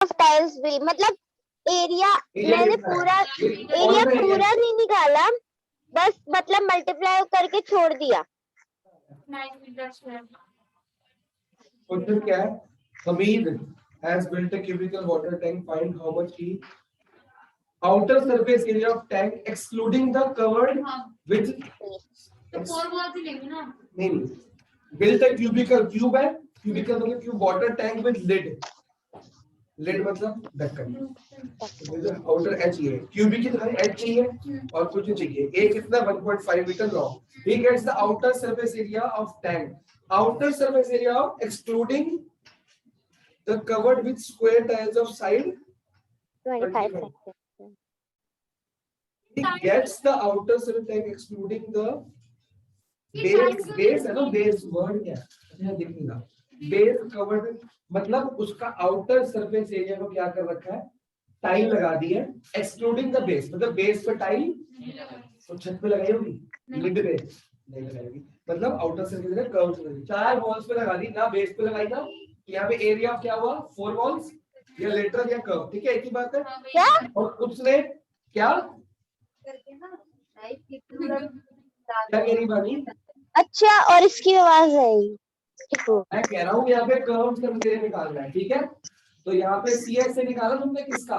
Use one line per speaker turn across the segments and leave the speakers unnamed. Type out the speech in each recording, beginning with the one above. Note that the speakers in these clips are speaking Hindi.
ऑफ टाइल्स भी, मतलब एरिया मैंने पूरा एरिया पूरा नहीं निकाला, बस मतलब मल्टीप्लाई करके छोड़ दिया।
9 मीटर स्क्वायर।
क्वेश्चन क्या है? Hamid has built a cubical water tank. Find how much he outer surface area of tank excluding the covered with
तो 4 वॉल्स ही लेंगे ना?
नहीं built a cubical, क्यूब है, cubical मतलब cube, water tank with lid, lid मतलब ढक्कन, outer edge ये क्यूबिक की तरह edge चाहिए और कुछ नहीं चाहिए, एक कितना 1.5 metre long. he gets the outer surface area of tank, outer surface area of excluding the covered with square tiles of side
25
he gets the outer surface tank excluding the base है ना, base word क्या है देखिएगा, बेस कवर्ड मतलब उसका आउटर सरफेस एरिया को क्या कर रखा है, टाइल लगा दी है, एक्सक्लूडिंग द बेस मतलब बेस पे टाइल तो छत पे लगाई होगी, लिड पे नहीं लगाएगी, मतलब आउटर सरफेस एरिया कर्व से चार वॉल्स पे लगा दी ना, बेस पे लगाई ना, यहाँ पे एरिया ऑफ क्या हुआ 4 वॉल्स या लेटरल या कर्व, ठीक है एक ही बात है
क्या,
और उसने क्या क्या कह रही बानी,
अच्छा और इसकी आवाज आई।
मैं कह रहा हूँ यहाँ पे कर्व से निकालना है, ठीक है तो यहाँ पे CS से निकाला तुमने किसका,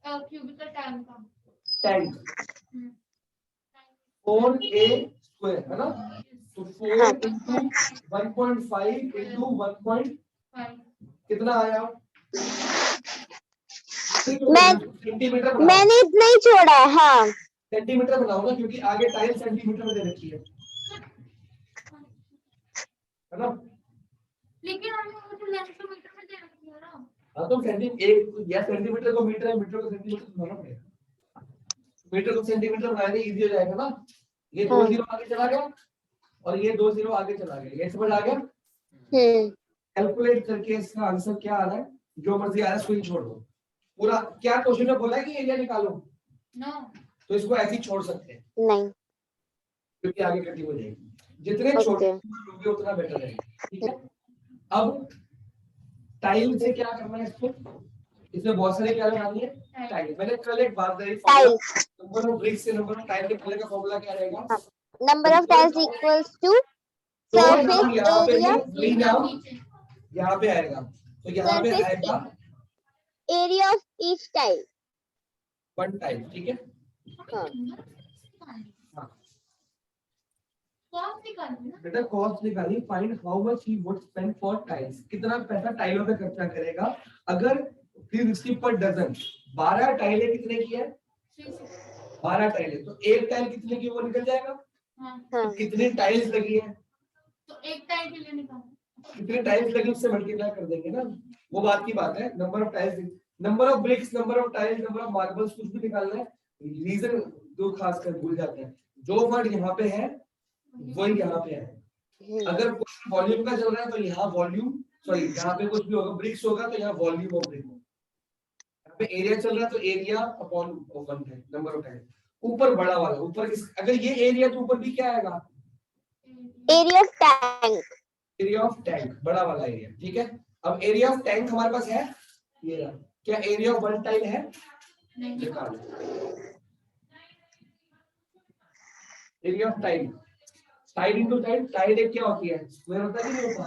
क्यूबिकल टैंक का
टैंक 4A स्क्वायर है ना, तो 4 into 1.5 into 1. कितना आया सेंटीमीटर,
मैंने इतना ही छोड़ा है। हाँ
सेंटीमीटर बनाओ ना क्योंकि आगे टाइल सेंटीमीटर में दे रखी है ना,
लेकिन हमने तो लेंथ को मीटर में दे रखी है ना।
हाँ तो एक या सेंटीमीटर को मीटर है, मीटर को सेंटीमीटर बनाना पड़ेगा, मीटर को सेंटीमीटर बनाने इजी हो जाएगा ना, ये 2 जीरो आगे चला गया और ये 2 जीरो आगे चला गया, ये समझ आ गया। कैलकुलेट करके इसका आंसर क्या आ रहा है, जो मर्जी आ रहा है स्क्रीन छोड़ दो, पूरा क्या क्वेश्चन में बोला है कि एरिया निकालो
नो
तो इसको ऐसे ही छोड़ सकते हैं
नहीं,
क्योंकि आगे कटिंग हो जाएगी, जितने छोटे लोगे उतना बेटर रहेगा, ठीक है। अब टाइल से क्या करना है, इसको इसमें बहुत सारे क्या लगानी है टाइल, मैंने कल एक बात करी नंबर ऑफ ब्रिक्स से नंबर ऑफ टाइल निकालने का फॉर्मूला क्या रहेगा,
number of tiles equals to surface area,
यहाँ पे आएगा तो यहाँ पे आएगा
area of each tile,
1 tile, ठीक है।
हाँ
कॉस्ट निकालनी ना,
बेटा कॉस्ट निकाली, find how much he would spend for tiles, कितना पैसा टाइलों पे खर्चा करेगा अगर 360 पर डजन, 12 टाइलें कितने की है 12 टाइलें, तो एक टाइल कितने की वो निकल जाएगा, तो कितनी टाइल्स लगी है
तो एक टाइल के लिए निकालना,
कितनी टाइल्स लगी उससे मल्टीप्लाई कर देंगे ना, वो बात की बात है। Number of tiles, number of BRICS, number of tiles, number of marbles कुछ भी निकालना है, रीजन जो खास कर भूल जाते हैं, जो वर्ड यहाँ पे है वही यहाँ पे है, अगर कुछ वॉल्यूम का चल रहा है तो यहाँ वॉल्यूम, सॉरी यहाँ पे कुछ भी होगा ब्रिक्स होगा तो यहाँ वॉल्यूम ऑफ ब्रिक होगा, यहाँ पे एरिया चल रहा है तो एरिया अपॉन वन है नंबर ऑफ टाइम, ऊपर बड़ा वाला ऊपर अगर ये एरिया तो ऊपर भी क्या आएगा
area of tank,
area of tank बड़ा वाला एरिया, ठीक है। अब एरिया ऑफ टैंक हमारे पास है ये रहा, क्या एरिया ऑफ वन टाइल है, निकालो area of tile, side into side, side एक क्या होती है स्क्वायर होता है कि नहीं होता,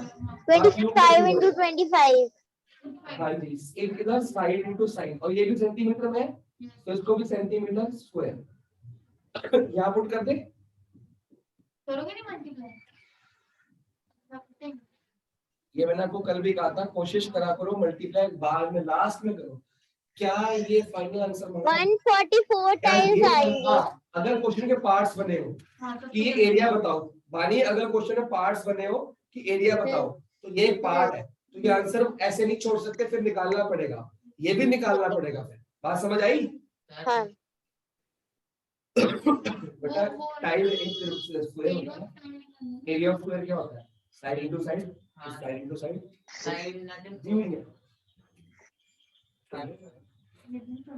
25 into 25,
हाँ जी, एक इधर साइड इनटू साइड और ये भी सेंटीमीटर में है तो इसको भी सेंटीमीटर स्क्वायर यहाँ पुट कर दे,
करोगे नहीं मल्टीप्लाई,
ये मैंने आपको कल भी कहा था कोशिश करा करो मल्टीप्लाई बाद में लास्ट में करो, क्या ये फाइनल आंसर
144 टाइल्स आएंगे।
अगर क्वेश्चन के पार्ट्स बने हो कि ये एरिया बताओ, मानिए अगर क्वेश्चन में पार्ट्स बने हो कि एरिया बताओ तो ये एक पार्ट है, तो ये आंसर ऐसे नहीं छोड़ सकते, फिर निकालना पड़ेगा, ये भी निकालना पड़ेगा, फिर बात समझ आई।
हाँ
बेटा टाइल एक स्क्वायर होता है, एरिया ऑफ स्क्वायर क्या होता है side into side, side into side,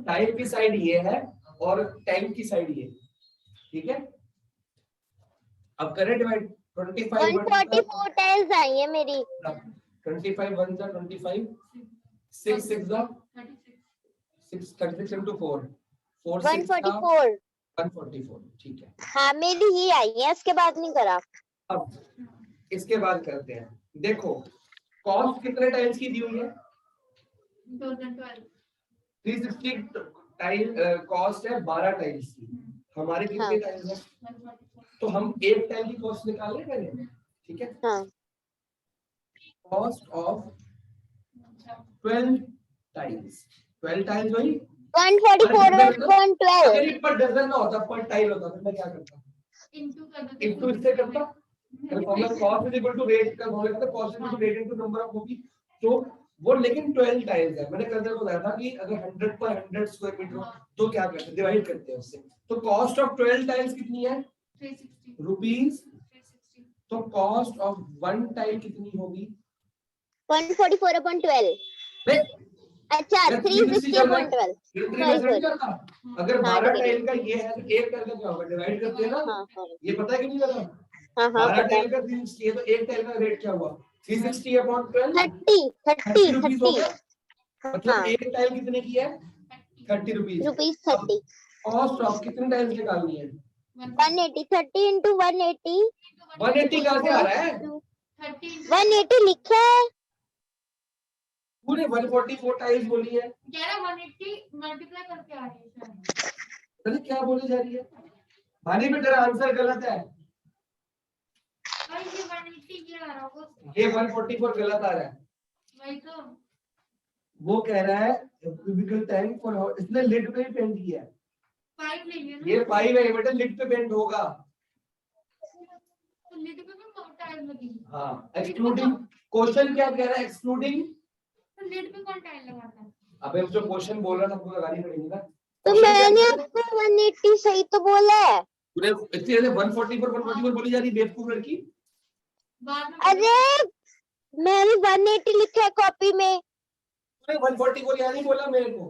tile की साइड ये है और टैंक की साइड ये, ठीक है। अब करें डिवाइड, 25
144 टाइल्स आई है मेरी,
25 1 जा 25 6 6 the
36
6 36 into 4 4 6
144।
144 ठीक है।
हाँ मेरी ही आई है, इसके बाद नहीं करा।
अब इसके बाद करते हैं। देखो कॉस्ट कितने टाइल्स की दी हुई है?
2012
360 टाइल कॉस्ट है 12 टाइल्स की। हमारे कितने
हाँ।
टाइल्स है?
144
तो हम एक टाइल की कॉस्ट निकाल लें पहले, ठीक है।
हाँ
कॉस्ट ऑफ 12 टाइल्स, 12 टाइल्स वही
144 और 112।
अगर ये पर डजन ना होता पर टाइल होता तो मैं क्या करता?
इनटू कर देते
इनटू इससे करता। Formula cost is equal to rate का फॉर्मूला था, cost is equal to rate into number of copy. तो वो लेकिन 12 टाइल्स है। मैंने कल तेरे को बताया था कि अगर 100 पर 100 स्क्वायर मीटर हो तो क्या करते हैं? डिवाइड करते हैं उससे। तो कॉस्ट ऑफ 12 टाइल्स कितनी है?
360
रुपीस।
360
तो कॉस्ट ऑफ 1 टाइल कितनी होगी?
144 अपॉन 12।
नहीं,
अच्छा
ये 360
360
चल रहा
अपॉन
है।
12।
ये
सॉरी
360 चल रहा। अगर
हाँ
12
ठीक है।
टाइल का ये है तो एक टाइल का क्या होगा? डिवाइड करते हैं ना।
हाँ हाँ
ये पता है कि नहीं पता?
हाँ हाँ
12
पता है।
टाइल का 360 है तो एक टाइल का रेट क्या हुआ? 360 अपॉन 12
30
रुपीस हो
30
गया। मतलब
हाँ
एक टाइल कितने की है? 30 रुपीस।
रुपीस
अब
30।
कॉस्ट ऑफ कितने टाइल्स निकालनी है?
180 30 इंटू 180
180 कहाँ से आ रहा है?
180 लिखा है।
पूरे 144 टाइल्स बोली है।
180 मल्टीप्लाई करके आ रही है शायद।
अरे क्या बोली जा रही है? भानी में तेरा आंसर गलत है।
भाई ये 180 ये आ रहा होगा।
ये 144 गलत आ रहा है।
वही तो
वो कह रहा है क्यूबिकल टैंक फॉर, इसने लिड पे ही पेंट किया है।
5 ले लिया ना।
ये 5 है, बेटा लिड पे पेंट होगा।
तो लिड पे भी टाइल लगी।
हाँ एक्सक्लूडिंग। क्वेश्चन क्या कह रहा है? एक्सक्लूडिंग।
तो लिड पे कौन टाइल लगाता है?
अबे जो क्वेश्चन बोल रहा था आपको लगानी पड़ेगी ना।
तो
Question क्या
मैंने
कह रहा है?
आपको 180 सही तो बोला है।
पूरे इतनी देर 144 बोली जा रही बेवकूफ लड़की।
बाद में
अरे मैंने 180 लिखा है कॉपी में।
पूरे 144 याद नहीं बोला मेरे को।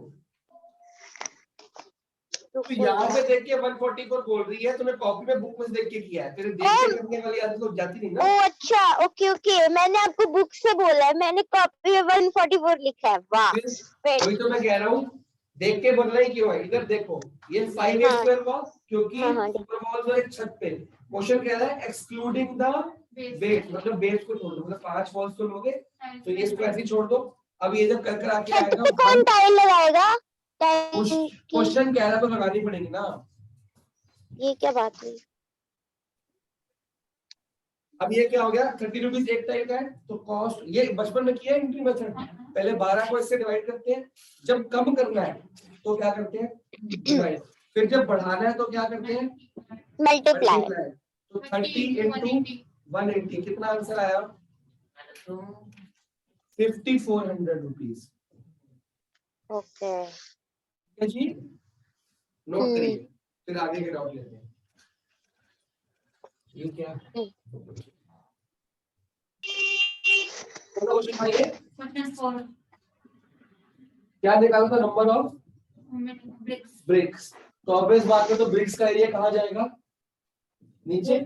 तो यहाँ पे देख के 144 बोल रही है, तूने कॉपी में बुक में देख के किया है। तेरे देख के करने वाली आदत तो जाती नहीं
ओ
ना।
अच्छा ओके ओके, मैंने आपको बुक से बोला है, मैंने कॉपी में 144 लिखा है। वाह
फिर वही तो मैं कह रहा हूँ, देख के बोलना ही क्यों है? इधर देखो ये 5
हाँ।
स्क्वायर वॉल, क्योंकि
हाँ, हाँ,
सुपर वॉल जो एक छत पे। क्वेश्चन कह रहा है एक्सक्लूडिंग द बेस, मतलब बेस को छोड़ दो। मतलब 5 वॉल्स तो लोगे तो ये स्क्वायर ही छोड़ दो। अब ये जब कर आके
छत
आएगा
पे कौन टाइल लगाएगा? टाइल की
क्वेश्चन कह रहा तो लगानी पड़ेगी ना।
ये क्या बात हुई?
अब ये क्या हो गया? 30 रुपीज एक टाइल का है। तो कॉस्ट ये बचपन में किया है एंट्री मेथड। पहले 12 को इससे डिवाइड करते हैं। जब कम करना है तो क्या करते हैं? डिवाइड। फिर जब बढ़ाना है तो क्या करते हैं?
मल्टीप्लाई।
मल्टीप्लाई। तो 30 इंटू 180 कितना आंसर आया? 5400 रुपीज।
ओके
ठीक है जी, नोट करिए। फिर आगे के डाउट लेते हैं। ये क्या क्वेश्चन भाई?
क्वेश्चन 4
क्या निकाला था? Number of
BRICS.
ब्रिक्स। तो अब इस बात में तो ब्रिक्स का एरिया कहाँ जाएगा? नीचे।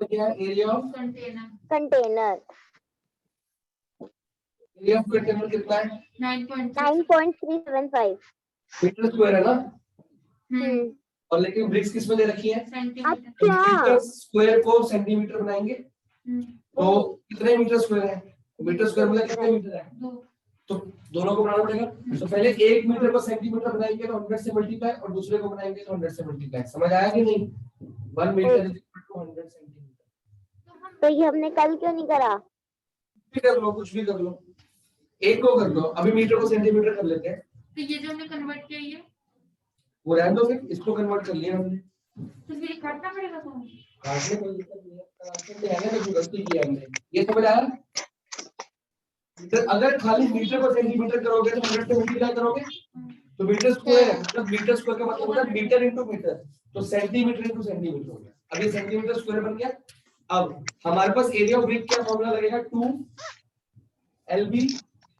क्या है? Area of
container
container
area of container कितना है?
9.375।
मीटर स्क्वायर है ना।
हम्म
और लेकिन ब्रिक्स किस में दे रखी है?
सेंटीमीटर।
अच्छा
मीटर स्क्वायर को सेंटीमीटर बनाएंगे तो
ओ,
कितने मीटर स्क्वायर है? मीटर स्क्वायर मतलब कितने मीटर है? तो दोनों को बनाना पड़ेगा। तो पहले 1 मीटर को सेंटीमीटर बनाएंगे तो 100 से मल्टीप्लाई, और दूसरे को बनाएंगे तो 100 से मल्टीप्लाई। समझ आया कि नहीं? 1 metre is equal to 100 centimetre.
तो ये हमने कल क्यों नहीं करा?
भी कर लो, कुछ भी कर लो, एक को कर लो। अभी मीटर को सेंटीमीटर कर लेते हैं।
तो ये जो हमने कन्वर्ट किया ये
वो रहने दो, फिर इसको कन्वर्ट कर लिया हमने।
तो फिर ये काटना पड़ेगा तो
काटने कोई दिक्कत नहीं है, आंसर में आने में कोई गलती की हमने। ये समझ आया? अगर खाली मीटर को सेंटीमीटर करोगे तो 100 से मल्टीप्लाई करोगे तो मीटर स्क्वायर है। मतलब मीटर स्क्वायर का मतलब होता है मीटर इंटू मीटर। तो सेंटीमीटर इंटू सेंटीमीटर हो गया। अब ये सेंटीमीटर स्क्वायर बन गया। अब हमारे पास एरिया ऑफ ब्रिक क्या फॉर्मूला लगेगा? 2 LB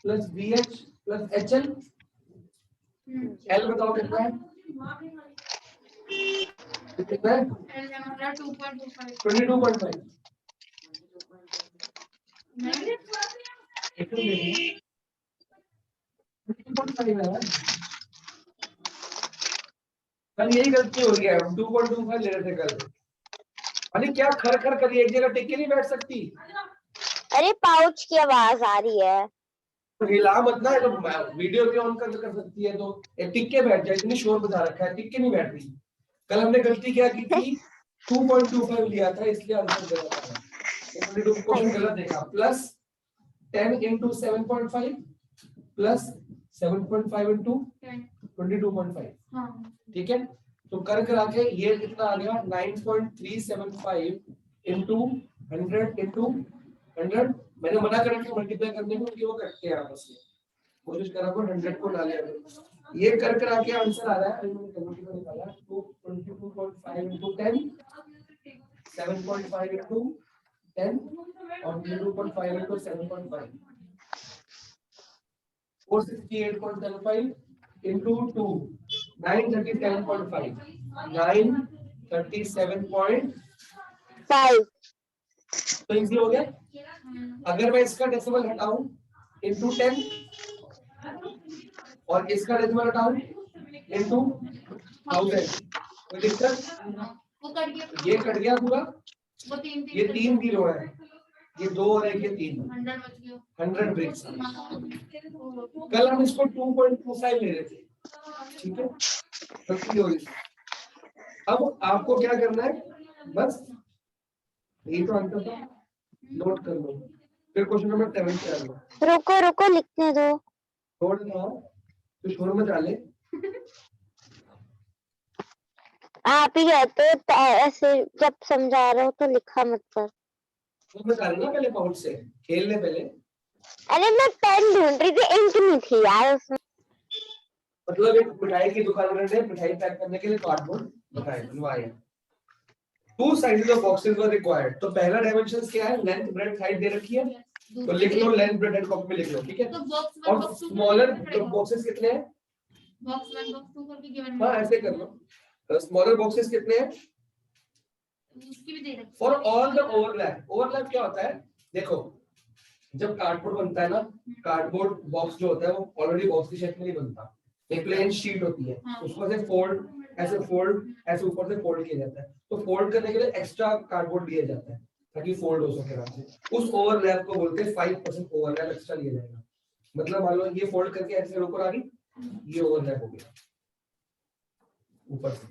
plus BH plus HL। L बताओ कितना है? कितना है?
2.25
22.5। इसमें देखिए 2.5 है। कल यही गलती हो गया, हम 2.25 ले रहे थे कल। अरे क्या खर खर करिए, एक जगह टिक के नहीं बैठ सकती।
अरे पाउच की आवाज आ रही है।
तो हिला मत ना, तो वीडियो भी ऑन कर सकती है, तो टिक के बैठ जाए, इतनी शोर बजा रखा है, टिक के नहीं बैठ रही। कल हमने गलती क्या की थी, 2.25 लिया था, इसलिए आंसर गलत आया। क्वेश्चन गलत देखा। Plus 10 into 7.5 plus 7.5 into 22.5।
हाँ
ठीक है, तो कर करा के ये कितना आ गया, 9.375 into 100 into 100। मैंने मना करा कि मल्टीप्लाई करने को, कि वो कटते हैं आपस में, कोशिश करा को 100 को डाले। ये कर करा के आंसर आ रहा है, मैंने कैलकुलेटर निकाला, 22.5 into 10, 7.5 into 10 और 22.5 into 7.5, 468.75 into 2, 937.5, 937.5। तो इजी हो गया। अगर मैं इसका डेसिमल हटाऊं into 10 और इसका डेसिमल हटाऊं into 1000, कोई दिक्कत?
वो कट गया,
ये कट गया पूरा,
वो तीन
ये 3 किलो है, ये 2 और 1 ये 3,
100 बच गया।
100 ब्रिक्स। कल हम इसको 2.25 ले रहे थे, ठीक है, गलती हो गई। अब आपको क्या करना है, बस यही तो आंसर था, नोट कर लो। फिर क्वेश्चन नंबर 7 पे आ लो।
रुको रुको लिखने दो।
छोड़ दो, तो छोड़ मत डाले।
आप ही कहते हो तो ऐसे जब समझा रहे हो तो लिखा मत कर।
तो मत डाले ना पहले, पाउच से खेलने पहले।
अरे मैं पेन ढूंढ रही थी, इंक नहीं थी यार उसमें।
मतलब एक मिठाई की दुकान में ने मिठाई पैक करने के लिए कार्डबोर्ड मिठाई बनवाया। Two sizes of boxes were required. तो पहला डायमेंशंस क्या है, लेंथ ब्रेड्थ हाइट दे रखी है, तो लिख लो लेंथ ब्रेड्थ हाइट कॉपी में लिख लो, ठीक है।
तो बॉक्स 1
और
बॉक्स 2
स्मॉलर बॉक्सेस कितने हैं,
बॉक्स 1 बॉक्स 2 करके गिवन
हाँ ऐसे कर लो। स्मॉलर बॉक्सेस कितने हैं,
उसकी भी दे रखी
for all the overlap. Overlap क्या होता है, देखो जब कार्डबोर्ड बनता है ना, कार्डबोर्ड बॉक्स जो होता है वो ऑलरेडी बॉक्स की शेप में नहीं बनता, एक प्लेन शीट होती है, उसको से फोल्ड ऐसे ऊपर से फोल्ड किया जाता है। तो फोल्ड करने के लिए एक्स्ट्रा कार्डबोर्ड दिया जाता है ताकि फोल्ड हो सके आराम से। उस ओवरलैप को बोलते हैं 5% ओवरलैप एक्स्ट्रा लिया जाएगा। मतलब मान लो ये फोल्ड करके ऐसे ऊपर आ गई, ये ओवरलैप हो गया, ऊपर से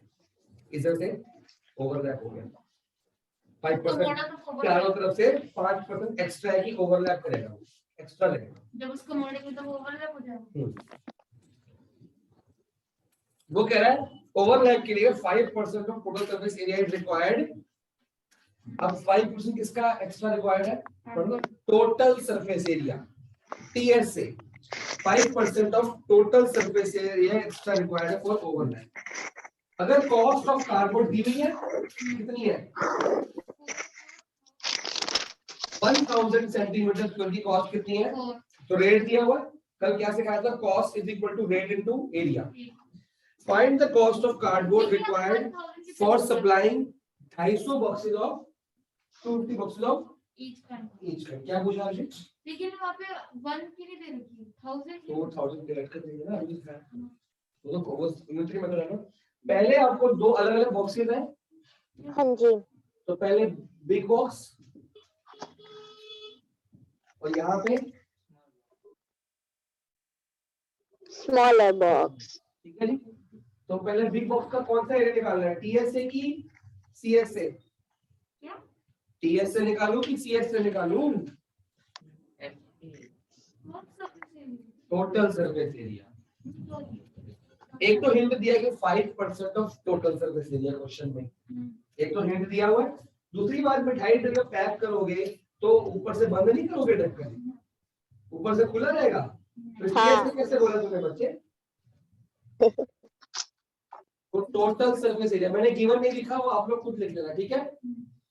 इधर से ओवरलैप हो गया। 5% चारों तरफ से 5% एक्स्ट्रा है कि ओवरलैप करेगा, वो एक्स्ट्रा लगेगा।
जब उसको मोड़ेंगे तो वो ओवरलैप हो जाएगा।
वो कह रहा है ओवरलैप के लिए 5% of total surface area is required. अब 5% किसका एक्स्ट्रा रिक्वायर्ड है, टोटल सरफेस एरिया, टीएस से 5% of total surface area extra required है फॉर ओवरलैप। अगर कॉस्ट ऑफ कार्डबोर्ड दी हुई है कितनी है, 1000 सेंटीमीटर स्क्वायर की कॉस्ट कितनी है, तो रेट दिया हुआ। कल क्या सिखाया था, cost is equal to rate into area. Find the cost of cardboard required for supplying 250 boxes of 250 boxes of
each
का। क्या पूछा आपने,
लेकिन वहां पे 1 की नहीं दे रखी है, 1000
तो 1000 डिवाइड कर देंगे ना, अभी दिखाया वो तो वो यूनिटरी मेथड है ना। पहले आपको दो अलग-अलग बॉक्सेस हैं,
हाँ जी,
तो पहले बिग बॉक्स और यहाँ पे
स्मॉलर बॉक्स।
ठीक है जी। तो पहले बिग बॉक्स का कौन सा एरिया निकालना है, टीएस से कि सीएस से,
क्या
टीएस से निकालूं कि सीएस से निकालूं, टोटल सरफेस एरिया। एक तो हिंट दिया कि 5% of total surface area question में, एक तो हिंट दिया हुआ है। दूसरी बात, मिठाई जब पैक करोगे तो ऊपर से बंद नहीं करोगे ढक्कन, ऊपर से खुला रहेगा। तो सीएस से कैसे बोला तुमने बच्चे, तो टोटल सरफेस एरिया मैंने गिवन नहीं लिखा, वो आप लोग खुद लिख लेना, ठीक है।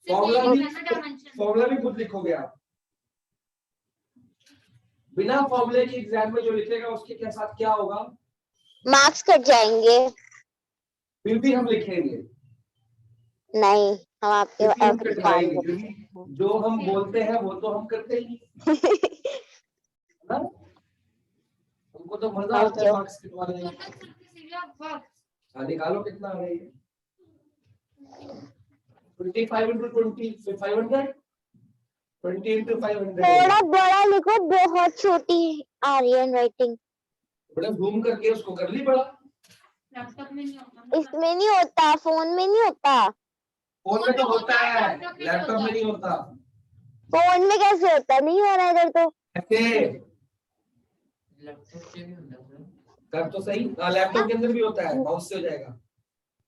फॉर्मूला भी खुद लिखोगे आप, बिना फॉर्मूले के एग्जाम में जो लिखेगा उसके क्या साथ क्या होगा,
मार्क्स कट जाएंगे।
फिर भी हम लिखेंगे,
नहीं, हम आपके
फिर भी हम कटवाएंगे, क्योंकि जो हम बोलते हैं वो तो हम करते ही। ना? उनको तो मजा आता है मार्क्स कितवाने में।
Total surface area of box
हाँ निकालो कितना आ रही है 25 into 20 so 500 20 into 500
थोड़ा बड़ा लिखो, बहुत छोटी आ रही है राइटिंग।
बड़ा जूम करके उसको कर ली बड़ा।
लैपटॉप में नहीं होता ना।
इसमें नहीं होता, फोन में नहीं होता।
फोन में तो होता है, लैपटॉप में नहीं होता।
फोन में कैसे होता, नहीं हो रहा है इधर तो।
ऐसे
लैपटॉप पे भी होता है
कर तो सही। हाँ लैपटॉप के अंदर भी होता है, माउस से हो जाएगा।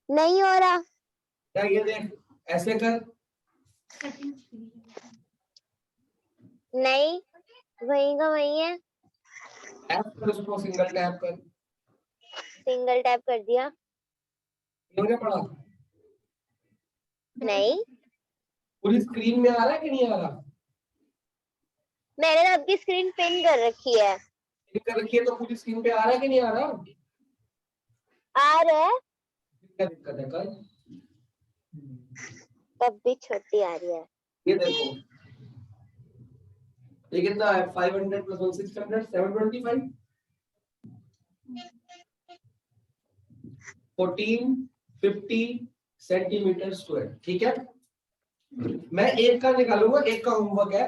नहीं हो रहा।
क्या ये देख ऐसे कर,
नहीं, वही का वही है।
टैप कर उसको, सिंगल टैप कर।
सिंगल टैप कर दिया।
ये हो गया पड़ा।
नहीं,
पूरी स्क्रीन में आ रहा है कि नहीं आ रहा?
मैंने तो आपकी स्क्रीन पिन कर रखी है।
क्लिक कर रखिए तो पूरी स्क्रीन पे आ रहा है कि नहीं आ रहा?
आ रहा है,
क्या दिक्कत है कल?
तब भी छोटी आ रही है।
ये देखो ये कितना है 500 plus 1 600 725 1450 सेंटीमीटर स्क्वायर। ठीक है, मैं एक का निकालूंगा, एक का होमवर्क है।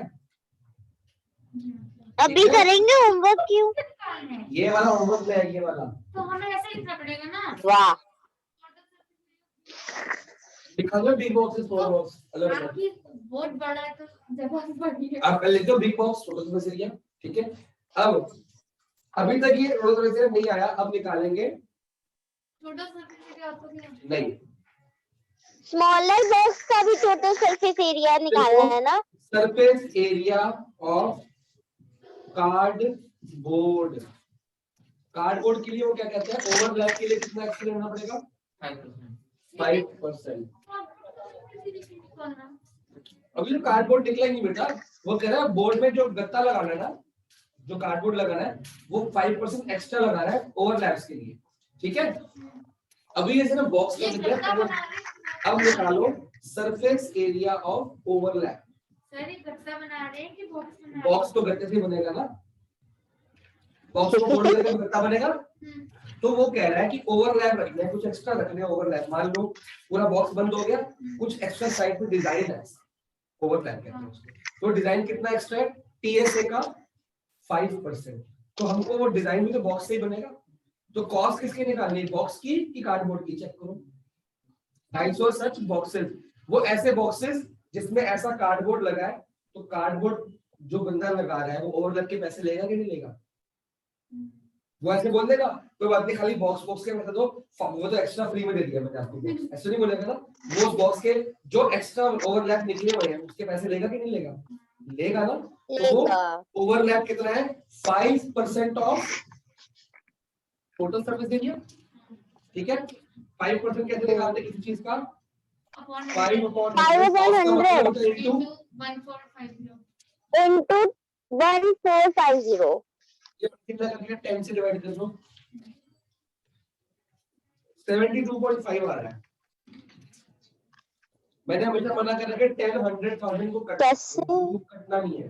अभी
ठीक है?
करेंगे होमवर्क क्यों?
ये वाला होमवर्क ले, ये वाला
तो हमें ऐसे लिखना पड़ेगा ना।
वाह,
लिखा दो बिग बॉक्स स्मॉल बॉक्स अलग अलग।
आपकी बहुत बड़ा है तो जगह बड़ी है।
आप लिख दो बिग बॉक्स छोटा सा एरिया। ठीक है, अब अभी तक ये रोड से नहीं आया, अब निकालेंगे।
छोटा सरफेस एरिया आपको क्या?
नहीं,
स्मॉलर बॉक्स का भी टोटल सरफेस एरिया निकालना है ना।
Surface area of cardboard. Cardboard के लिए वो क्या कहते हैं, ओवरलैप के लिए कितना एक्स्ट्रा लेना पड़ेगा? 5%। अभी जो कार्डबोर्ड निकला ही नहीं बेटा, वो कह रहा है बोर्ड में जो गत्ता लगाना है ना, जो कार्डबोर्ड लगाना है वो 5% एक्स्ट्रा लगा रहा है ओवरलैप्स के लिए। ठीक है, अभी ये ना बॉक्स का निकला। अब निकालो surface area of overlap.
Sir ये गत्ता बना रहे हैं कि बॉक्स बना रहे हैं?
बॉक्स तो गत्ते से बनेगा ना, बॉक्स को फोल्ड करके गत्ता बनेगा। तो वो कह रहा है कि ओवरलैप रखना है, कुछ एक्स्ट्रा रखना है ओवरलैप। मान लो पूरा बॉक्स बंद हो गया, कुछ एक्स्ट्रा साइड पे डिजाइन है, ओवरलैप कहते हैं उसको। तो डिजाइन कितना एक्स्ट्रा है? टीएसए का 5%। तो हमको वो डिजाइन भी तो बॉक्स से ही बनेगा। तो कॉस्ट किसकी निकालनी है, बॉक्स की कि कार्डबोर्ड की? चेक करो। 250 सच बॉक्सेस, वो ऐसे बॉक्सेस जिसमें ऐसा कार्डबोर्ड लगा है, तो कार्डबोर्ड जो बंदा लगा रहा है वो ओवरलैप के पैसे लेगा कि नहीं लेगा? वो ऐसे बोल देगा कोई बात नहीं, खाली बॉक्स बॉक्स के मतलब तो वो तो एक्स्ट्रा फ्री में दे दिया मैंने आपको बॉक्स, ऐसे नहीं बोलेगा ना। वो बॉक्स के जो एक्स्ट्रा ओवरलैप निकले हुए हैं उसके पैसे लेगा कि नहीं लेगा? लेगा ना। तो वो ओवरलैप कितना है? 5% ऑफ टोटल सर्विस एरिया। ठीक है, 5% कैसे निकालते किसी चीज का?
5/100
into 1450
into 1450।
ये कितना करके 10 से डिवाइड कर दो, 72.5 आ रहा है। मैंने हमेशा मना कर रखा है 10 100,000 को कटना नहीं है।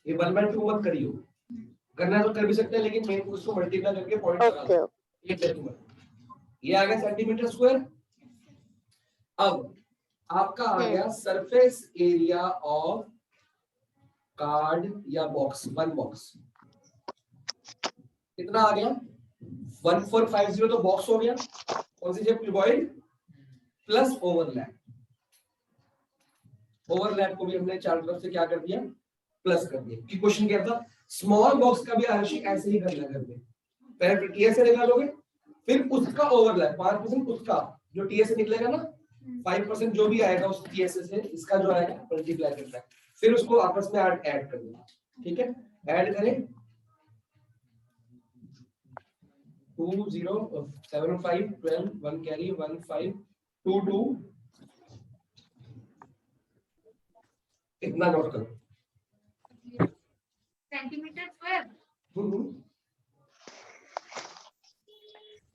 ये 1/2 मत करियो, करना तो कर भी सकते हैं लेकिन मेन उसको मल्टीप्लाई करके पॉइंट लगा दो। ये आ गया सेंटीमीटर स्क्वायर। अब आपका आ गया सरफेस एरिया ऑफ कार्ड या बॉक्स, वन बॉक्स कितना आ गया? 1450 तो बॉक्स हो गया, कौन सी shape? Cuboid plus overlap. Overlap को भी हमने चारों तरफ से क्या कर दिया? प्लस कर दिया। कि क्वेश्चन क्या था, स्मॉल बॉक्स का भी आंशिक ऐसे ही करना करके पहले टीएस से निकालोगे, फिर उसका ओवरलैप 5% उसका जो टीएस से निकलेगा ना, 5% जो भी आएगा उस टीएस से इसका जो आएगा मल्टीप्लाई करना है, फिर उसको आपस में ऐड कर देना। ठीक है, ऐड करें 2 0 7 5 12 1 कैरी 1 5 2 2 इतना नोट करो
सेंटीमीटर स्क्वायर।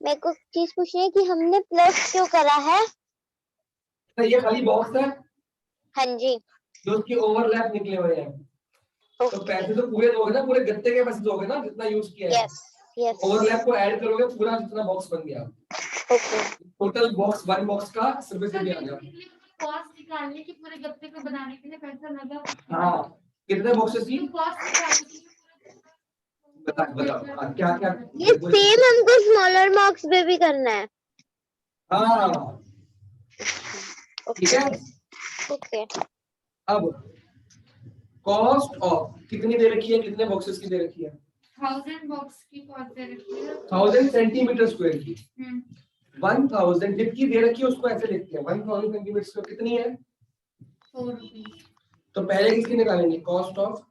मेरे को चीज पूछनी है कि हमने प्लस क्यों करा है?
ये खाली बॉक्स है
हाँ जी,
जो उसकी ओवरलैप निकले हुए हैं। तो पैसे तो पूरे दोगे ना, पूरे गत्ते के पैसे दोगे ना जितना यूज किया है।
यस यस
ओवरलैप को ऐड करोगे, पूरा जितना बॉक्स बन गया,
ओके
टोटल बॉक्स 1 बॉक्स का सर्विस भी आ गया।
कॉस्ट निकालने के पूरे गत्ते को बनाने के लिए पैसा लगा।
हाँ, कितने बॉक्सेस थी?
कॉस्ट निकालने के लिए
बताओ क्या क्या।
ये सेम हमको स्मॉलर बॉक्स में भी करना है।
हाँ ठीक है।
ओके
अब कॉस्ट ऑफ कितनी दे रखी है, कितने बॉक्सेस की दे रखी है?
1000 बॉक्स की कॉस्ट दे रखी है।
1000 सेंटीमीटर स्क्वायर की।
1000
डिप की दे रखी है, उसको ऐसे लिखते हैं 1000 सेंटीमीटर स्क्वायर कितनी है?
4 रुपीस।
तो पहले किसकी निकालेंगे? Cost of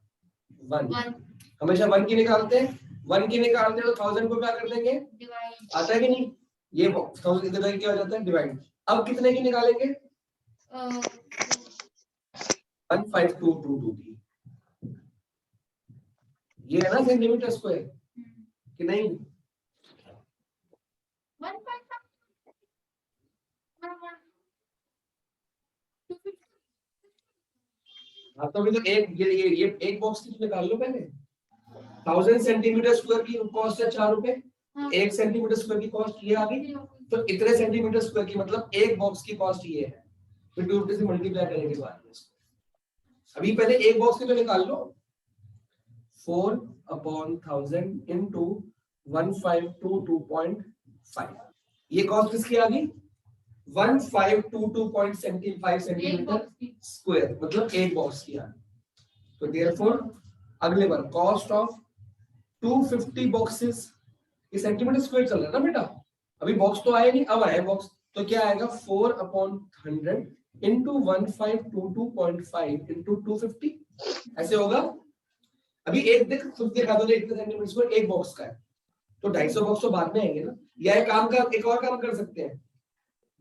1। हमेशा 1 की निकालते हैं। 1 की निकालते हैं तो 1000 को क्या कर देंगे?
डिवाइड।
आता है कि नहीं? ये 1000 इधर क्या हो जाता है? डिवाइड। अब कितने की निकालेंगे? 15222 की। ये है ना सेंटीमीटर स्क्वायर कि नहीं?
1.5
हाँ तो अभी तो ये एक बॉक्स की निकाल लो पहले। 1000 सेंटीमीटर स्क्वायर की कॉस्ट है 4 रुपए। 1 सेंटीमीटर स्क्वायर की कॉस्ट ये आ गई। तो इतने सेंटीमीटर स्क्वायर की मतलब एक बॉक्स की कॉस्ट ये है। फिर 2 रुपए से मल्टीप्लाई करेंगे बाद में इसको। अभी पहले एक बॉक्स की तो निकाल लो। 4/1000 into 1522.5 ये कॉस्ट किसकी आ गई? 1522.75 सेंटीमीटर स्क्वायर मतलब एक बॉक्स की आ गई। तो देयरफॉर अगले बार कॉस्ट ऑफ 250 बॉक्सेस, ये सेंटीमीटर स्क्वायर चल रहा है ना बेटा, अभी बॉक्स तो आया नहीं, अब आया बॉक्स, तो क्या आएगा? 4/100 into 1522.5 into 250 ऐसे होगा। अभी एक देख खुद दिखा दो, इतने सेंटीमीटर स्क्वायर एक बॉक्स का है, तो 250 बॉक्स तो बाद में आएंगे ना। या एक काम का एक और काम कर सकते हैं,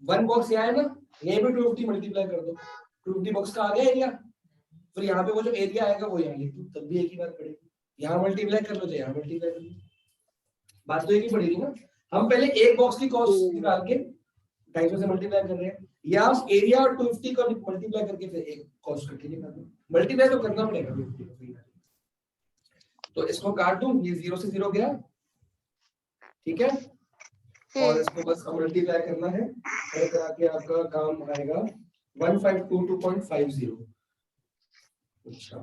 1 बॉक्स यहाँ है ना, यहीं पे 250 मल्टीप्लाई कर दो, 250 बॉक्स का आ गया एरिया। फिर यहाँ पे वो जो एरिया आएगा वो यहाँ लिख दो, तब भी एक ही बार पड़ेगी। यहाँ मल्टीप्लाई कर लो तो यहाँ मल्टीप्लाई कर लो, बात तो एक ही पड़ेगी ना। हम पहले एक बॉक्स की कॉस्ट निकाल के 250 से मल्टीप्लाई कर रहे हैं, या एरिया और 250 को मल्टीप्लाई करके फिर एक कॉस्ट करके निकाल दो। मल्टीप्लाई तो करना पड़ेगा 250 को। तो इसको काट दूं, ये 0 से 0 गया, ठीक है। और इसको बस मल्टीप्लाई करना है, फिर करा के आपका काम आएगा 1522.50। अच्छा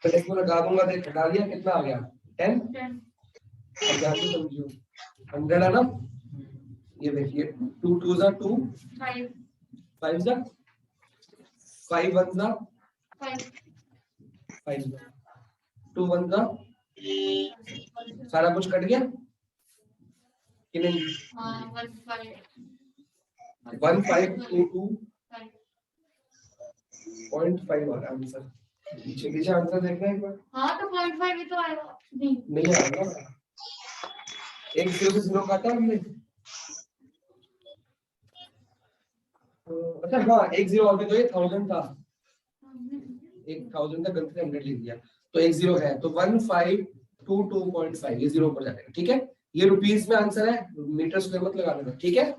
तो इसको लगा दूंगा, देख हटा दिया, कितना आ गया? 10। अब ध्यान से समझियो, 100 है ना, ये देखिए 2 2 जा 2, 5 जा 5 1 जा 5 जा 2 1 जा, सारा कुछ कट गया कि नहीं? 1522.5 आ रहा आंसर। पीछे पीछे आंसर देखना एक बार।
हाँ तो 0.5 भी तो आएगा।
नहीं आएगा, एक 0 से 0 काटा हमने। अच्छा हाँ, एक 0 और भी तो ये 1000 था, एक 1000 का गलती से 100 लिख दिया, तो एक 0 है, तो 1522.5 ये 0 पर जाएगा, ठीक है। ये रुपीस में आंसर है, मीटर स्क्वायर मत लगा देना, ठीक है।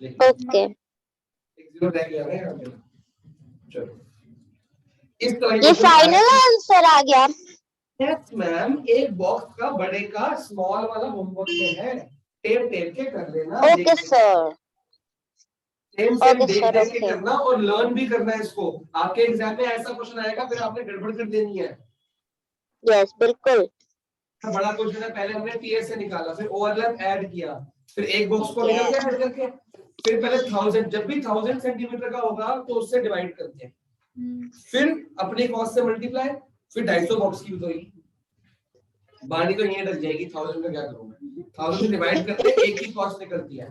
ओके
एक 0 रह गया है यहाँ पे। चलो इस तरह
ये फाइनल आंसर आ गया।
यस मैम, एक बॉक्स का बड़े का स्मॉल वाला होमवर्क में है, टेप टेप के कर लेना।
Okay sir,
same same
okay
देख
सर,
देख के
ओके।
करना और लर्न भी करना है इसको। आपके एग्जाम में ऐसा क्वेश्चन आएगा, फिर आपने गड़बड़ कर देनी है।
यस बिल्कुल।
बड़ा क्वेश्चन है, पहले हमने टीएस से निकाला, फिर ओवरलैप ऐड किया, फिर एक बॉक्स को निकल के ऐड करके, फिर पहले 1000, जब भी 1000 सेंटीमीटर का होगा तो उससे डिवाइड करते हैं, फिर अपनी कॉस्ट से मल्टीप्लाई, फिर 250 बॉक्स की होगी। बानी तो यहीं लग जाएगी, 1000 का क्या करूंगा, 1000 से डिवाइड करते एक ही कॉस्ट निकलती है,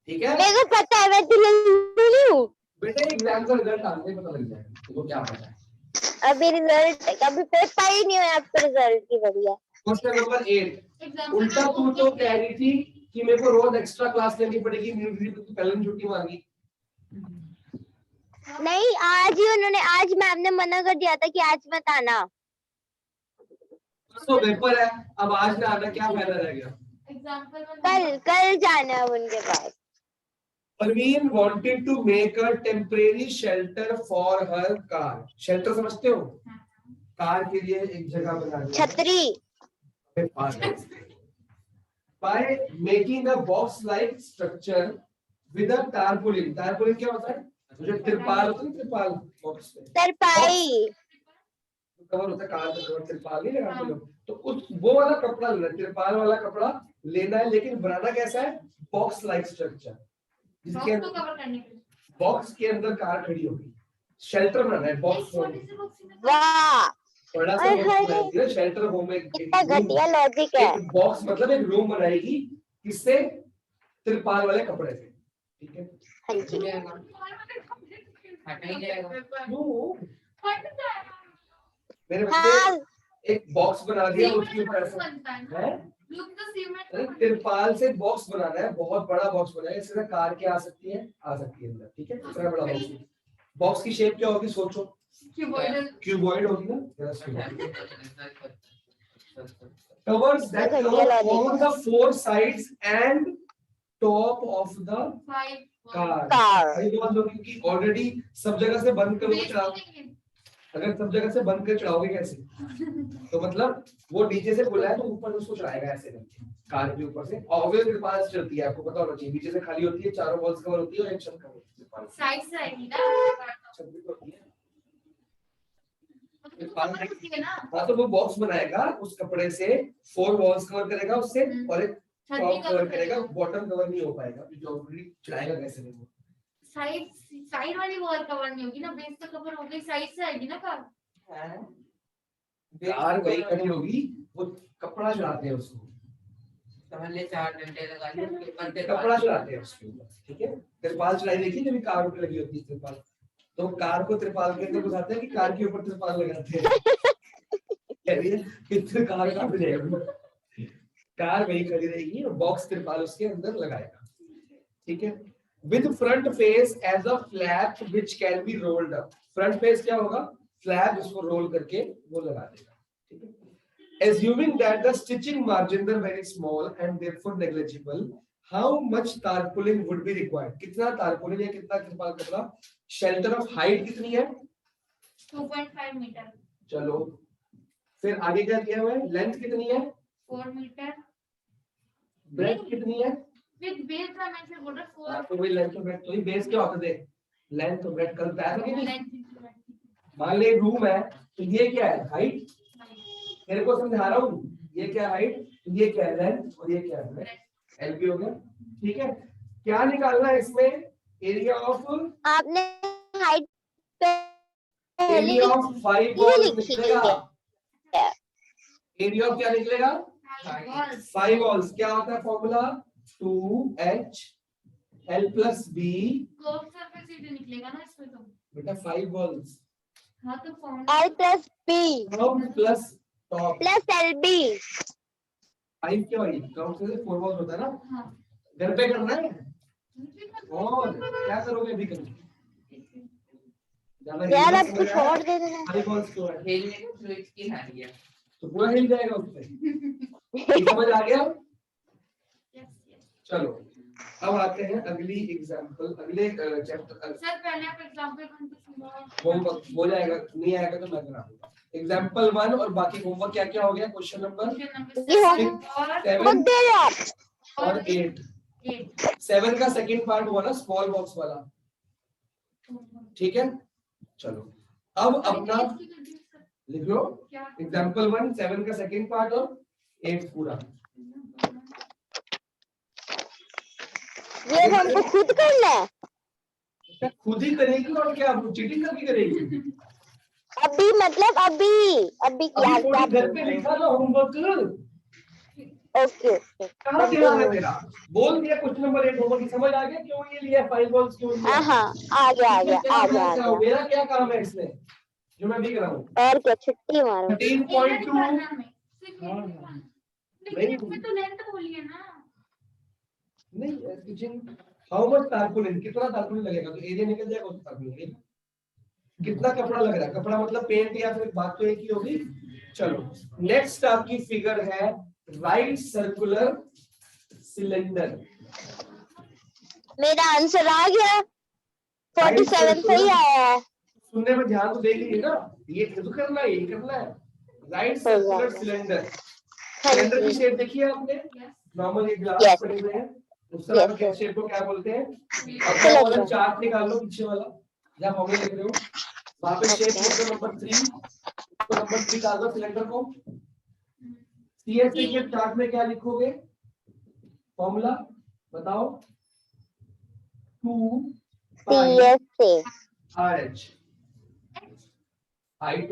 ठीक है।
मेरे को पता है, मैं नहीं हूँ
बेटा एग्जाम का रिजल्ट आने पता लग जाएगा तुमको क्या पता है।
अभी रिजल्ट, अभी पेपर ही नहीं हुआ आपके रिजल्ट की। बढ़िया।
क्वेश्चन नंबर 8, उल्टा तू तो कह रही थी कि मेरे को रोज एक्स्ट्रा क्लास लेनी पड़ेगी, म्यूजिक पहले छुट्टी मांगी।
नहीं, आज ही उन्होंने, आज मैम ने मना कर दिया था कि आज मत आना।
तो पेपर है, अब आज ना आना क्या फायदा रह गया।
कल जाना है उनके पास।
Parveen wanted to make a temporary shelter for her car. Shelter समझते हो? कार के लिए एक जगह बना दी।
छतरी।
By making a box-like structure with a tarpaulin. Tarpaulin क्या होता है? जो तिरपाल होता है, तिरपाल बॉक्स पे।
तरपाई।
कवर होता है, कार का कवर तिरपाल नहीं लगाते लोग। तो उस वो वाला कपड़ा लेना, तिरपाल वाला कपड़ा लेना है, लेकिन बनाना कैसा है? बॉक्स-like structure. जिसके
बॉक्स को कवर करने के लिए
बॉक्स के अंदर कार खड़ी होगी। शेल्टर बनाना है बॉक्स
एक छोटे से बॉक्स में
वाह,
बड़ा सा बॉक्स बनाएगी ना, शेल्टर होम में
कितना घटिया लॉजिक है।
एक बॉक्स मतलब एक रूम बनाएगी, किससे? तिरपाल वाले कपड़े से। ठीक है,
हाँ जी।
हटा ही जाएगा।
क्यों?
फट जाएगा।
मेरे
हाँ,
बच्चे एक बॉक्स बना दिया, उसके
सीमेंट
ऊपर
से
ऐसा
बनता है ना।
है।
लुक तो सीमेंट
अरे
का
तिरपाल से बॉक्स बनाना है, बहुत बड़ा बॉक्स बनाना है, इससे कार क्या आ सकती है? आ सकती है अंदर। ठीक है, इतना बड़ा बॉक्स। बॉक्स की शेप क्या होगी? सोचो,
क्यूबॉइडल
क्यूबॉइड होगी ना। Covers that
घटिया
cover
logic
all the four sides and top of the
five
car.
Car.
भाई तो मतलब कि ऑलरेडी सब जगह से बंद करोगे चढ़ाओ, अगर सब जगह से बंद कर चढ़ाओगे कैसे? तो मतलब वो नीचे से खुला है तो ऊपर उसको चढ़ाएगा ऐसे करके कार के ऊपर से। ऑब्वियसली तिरपाल से चलती है, आपको पता होना चाहिए, नीचे से खाली होती है, चारों वॉल्स कवर होती है और एक छत कवर होती है। तिरपाल
साइड से आएगी ना।
छत भी तो होती है।
ना
हाँ, तो वो बॉक्स बनाएगा उस कपड़े से, 4 वॉल्स कवर करेगा उससे और एक
छत भी
टॉप कवर
कवर
करेगा,
करेगा।
बॉटम कवर नहीं हो पाएगा क्योंकि ऑलरेडी चढ़ाएगा कैसे नहीं वो।
साइड साइड वाली वॉल कवर नहीं होगी ना, बेस तो कवर हो गई, साइड से आएगी ना कार।
कार वही खड़ी होगी, वो कपड़ा चढ़ाते हैं उसको,
समझ ले 4 घंटे लगा लिए उसके ऊपर
कपड़ा चढ़ाते हैं उसके ऊपर। ठीक है, तिरपाल चढ़ाई देखी जब कार पे लगी होती है तिरपाल, तो कार को तिरपाल के अंदर घुसाते हैं कि कार के ऊपर तिरपाल लगाते हैं। कह रही है कि कार कहाँ पे जाएगी? कार वही खड़ी रहेगी और बॉक्स तिरपाल उसके अंदर लगाएगा। ठीक है, with front face as a flap which can be rolled up. Front face क्या होगा? फ्लैप, उसको रोल करके वो लगा देगा। ठीक है, assuming that the stitching margins are very small and therefore negligible, how much tarpaulin would be required? कितना tarpaulin या कितना तिरपाल कपड़ा? शेल्टर ऑफ हाइट कितनी है?
2.5 मीटर।
चलो फिर आगे क्या दिया हुआ है? लेंथ कितनी है?
4 मीटर।
ब्रेथ कितनी है?
विद बेस डायमेंशन बोल रहा 4।
तो वही लेंथ और ब्रेथ, तो ये बेस क्या होता है? लेंथ और ब्रेथ कल पैर लगे नहीं। मान ले रूम है तो ये क्या है? हाइट। मेरे को समझा रहा हूँ, ये क्या हाइट, ये क्या लेंथ और ये क्या है? एलबी हो गया। ठीक है, क्या निकालना है इसमें? एरिया ऑफ,
आपने हाइट
एरिया ऑफ 5 वॉल्स
लिखी
निकलेगा।
है।
एरिया ऑफ क्या निकलेगा? 5 वॉल्स। क्या होता है formula? 2h l plus b।
Curve surface area निकलेगा ना इसमें तो।
बेटा 5 वॉल्स,
हाँ तो formula
L plus B
top plus top.
plus LB।
5 क्या होगी? काउंट से 4 वॉल्स होता है ना।
हाँ
घर पे करना है और क्या करोगे अभी? कल
यार अब कुछ और दे देना।
5 वॉल्स क्यों है?
खेलने को स्विच की हारी है।
तो पूरा हिल जाएगा उस पे। समझ आ गया?
यस।
चलो अब आते हैं अगली एग्जांपल, अगले चैप्टर।
सर पहले आप एग्जांपल 1 तो सुनो।
होमवर्क हो जाएगा, नहीं आएगा तो मैं कराऊंगा। एग्जांपल 1 और बाकी होमवर्क क्या क्या हो गया? क्वेश्चन नंबर
ये होमवर्क
7
दे दो आप।
और 8। 7 का सेकंड पार्ट हुआ ना, स्मॉल बॉक्स वाला। ठीक है, चलो अब अपना लिख लो। एग्जांपल 1 7 का सेकंड पार्ट और 8 पूरा।
ये हमको खुद करना है।
क्या खुद ही करेगी और क्या चीटिंग करके करेगी?
अभी मतलब अभी क्या?
अभी थोड़ी घर पे लिखा ना होमवर्क।
ओके
कहाँ गिरा है मेरा? बोल दिया क्वेश्चन नंबर 8 होमवर्क, समझ आ गया क्यों ये लिया? 5 वॉल्स क्यों लिया?
हाँ आ गया।
मेरा क्या काम है इसमें जो मैं भी कराऊं?
और क्या, छुट्टी मारो।
13.2
इसमें तो लेंथ बोली है ना।
नहीं, किचन हाउ मच टारपुलिन, कितना टारपुलिन लगेगा? तो एरिया निकल जाएगा उस टारपुलिन लगेगा। कितना कपड़ा लग रहा है? कपड़ा मतलब पेंट या फिर बात तो एक ही होगी। चलो नेक्स्ट आपकी फिगर है राइट सर्कुलर सिलेंडर।
मेरा आंसर आ गया 47 सही आया है।
सुनने में ध्यान तो देगी ना, ये तो करना है, यही करना है। राइट सर्कुलर सिलेंडर, सिलेंडर की शेप देखी है आपने, नॉर्मल एक ग्लास
Yes.
पड़े हुए हैं, उस तरह के शेप को क्या बोलते हैं? अब वो वाला चार्ट निकाल लो पीछे वाला, जहाँ फॉर्मूला लिख रहे हो वहां पे शेप लिख दो नंबर 3, तो नंबर 3 डाल दो सिलेंडर को। सीएससी के चार्ट में क्या लिखोगे फॉर्मूला बताओ? 2
CSA
RH हाइट